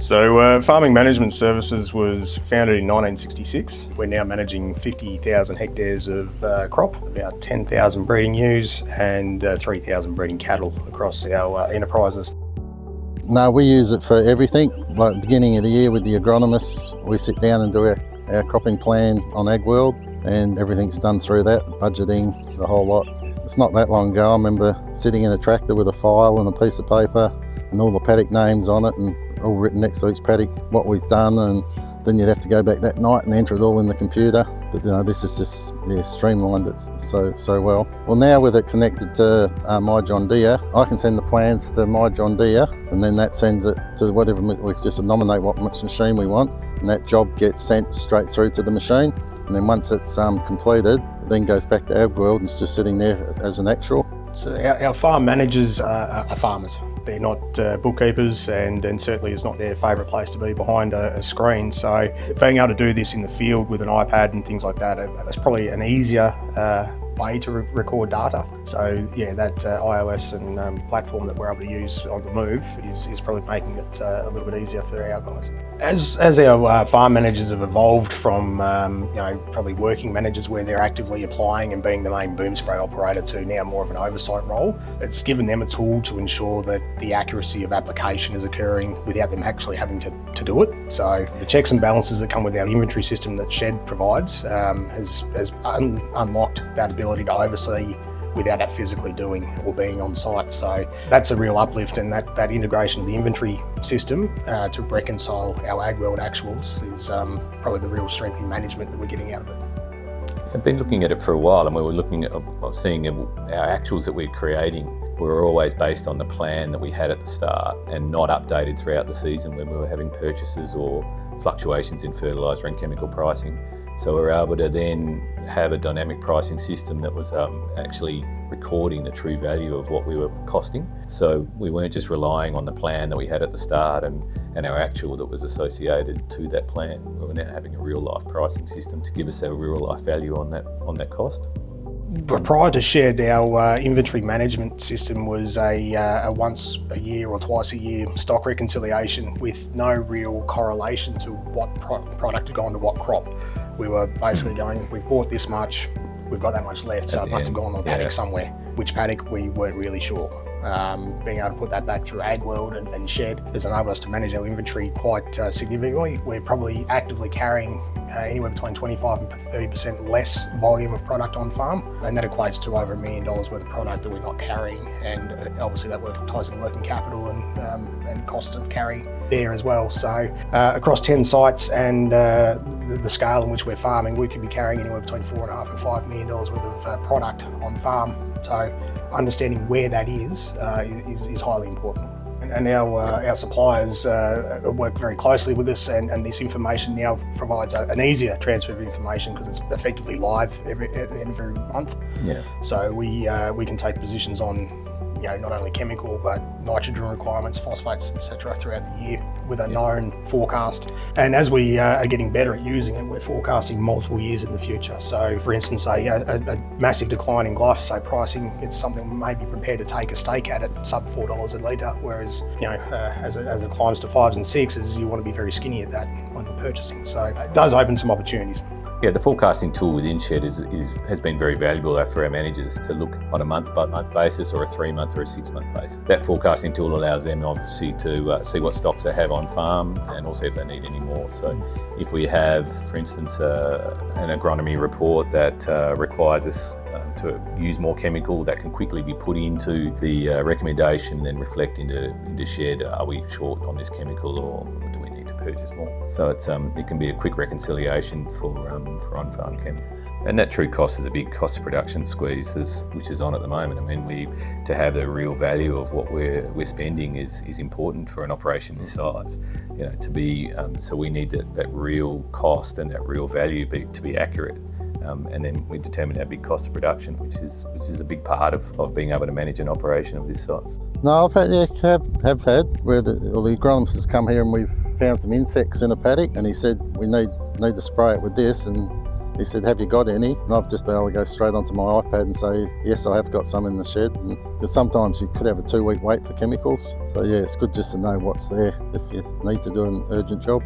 So Farming Management Services was founded in 1966. We're now managing 50,000 hectares of crop, about 10,000 breeding ewes and 3,000 breeding cattle across our enterprises. No, we use it for everything. Like at the beginning of the year with the agronomists, we sit down and do our cropping plan on Agworld, and everything's done through that, budgeting, the whole lot. It's not that long ago, I remember sitting in a tractor with a file and a piece of paper and all the paddock names on it and all written next to each paddock what we've done, and then you'd have to go back that night and enter it all in the computer. But this is just streamlined it so well. Well, now with it connected to My John Deere, I can send the plans to My John Deere, and then that sends it to whatever, we just nominate what machine we want, and that job gets sent straight through to the machine. And then once it's completed, it then goes back to Agworld and it's just sitting there as an actual. So our farm managers are farmers. They're not bookkeepers, and certainly it's not their favourite place to be behind a screen. So being able to do this in the field with an iPad and things like that, that's probably an easier way to record data. So yeah, that iOS and platform that we're able to use on the move is probably making it a little bit easier for our guys. As our farm managers have evolved from probably working managers where they're actively applying and being the main boom spray operator to now more of an oversight role, it's given them a tool to ensure that the accuracy of application is occurring without them actually having to do it. So the checks and balances that come with our inventory system that Shed provides has unlocked that ability to oversee without that physically doing or being on site. So that's a real uplift, and that integration of the inventory system to reconcile our Agworld actuals is probably the real strength in management that we're getting out of it. I've been looking at it for a while, and we were looking at seeing our actuals that we're creating were always based on the plan that we had at the start and not updated throughout the season when we were having purchases or fluctuations in fertiliser and chemical pricing. So we were able to then have a dynamic pricing system that was actually recording the true value of what we were costing. So we weren't just relying on the plan that we had at the start and our actual that was associated to that plan. We were now having a real life pricing system to give us a real life value on that cost. But prior to Shed, our inventory management system was a once a year or twice a year stock reconciliation with no real correlation to what product had gone to what crop. We were basically going, we've bought this much, we've got that much left, so it must have gone on paddock somewhere. Which paddock, we weren't really sure. Being able to put that back through Agworld and Shed has enabled us to manage our inventory quite significantly. We're probably actively carrying anywhere between 25 and 30% less volume of product on farm, and that equates to over $1 million worth of product that we're not carrying, and obviously that ties in working capital and cost of carry there as well. So across 10 sites and the scale in which we're farming, we could be carrying anywhere between $4.5 and $5 million worth of product on farm. So understanding where that is highly important. And our suppliers work very closely with us, and this information now provides an easier transfer of information because it's effectively live every month. Yeah. So we can take positions on not only chemical but nitrogen requirements, phosphates, etc. throughout the year with a known forecast. And as we are getting better at using it, we're forecasting multiple years in the future. So for instance, a massive decline in glyphosate pricing, it's something we may be prepared to take a stake at sub $4 a litre, whereas as it climbs to 5s and 6s, you want to be very skinny at that when you're purchasing. So it does open some opportunities. Yeah, the forecasting tool within Shed has been very valuable for our managers to look on a month-by-month basis or a 3-month or a 6-month basis. That forecasting tool allows them obviously to see what stocks they have on farm and also if they need any more. So if we have, for instance, an agronomy report that requires us to use more chemical, that can quickly be put into the recommendation and then reflect into Shed. Are we short on this chemical, or do we need to purchase more? So it can be a quick reconciliation for on-farm chem. And that true cost is a big cost of production squeeze, which is on at the moment. I mean, to have the real value of what we're spending is important for an operation this size. To be so we need that real cost and that real value to be accurate. And then we determine our big cost of production, which is a big part of being able to manage an operation of this size. No, I've had where the agronomist has come here and we've found some insects in a paddock, and he said we need to spray it with this, and He said, have you got any? And I've just been able to go straight onto my iPad and say, yes, I have got some in the shed. Because sometimes you could have a 2-week wait for chemicals. So yeah, it's good just to know what's there if you need to do an urgent job.